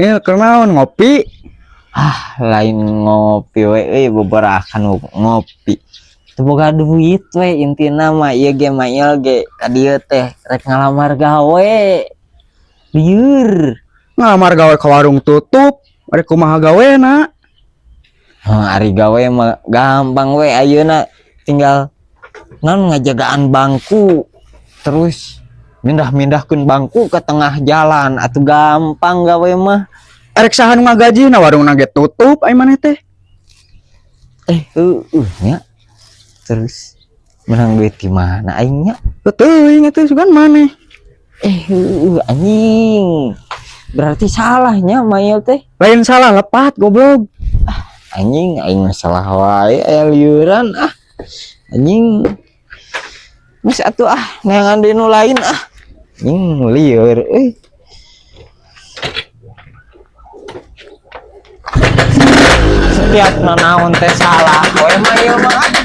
Kenaon ngopi? Lain ngopi we beberapa ngopi teu boga duit we intina mah ieu ge mail ge ka dieu teh rek ngalamar gawe lieur. Ngalamar gawe ka warung tutup, ari kumaha gawena? Ari gawe mah gampang we ayeuna tinggal ngajagaan bangku terus mindah-mindahkeun bangku ke tengah jalan atuh gampang gawe mah. Arek saha nu ngagajina warung ge tutup ai maneh teh. Nya terus menang duit di mana aing nya? Teuing atuh sugan maneh. Anjing. Berarti salahnya mail teh. Lain salah lepat goblok. Anjing aing salah wae aya liuran Anjing. Geus atuh neangan deui nu lain Anjing lieur euy. Setiap nanaon teh salah we mah ieu mah.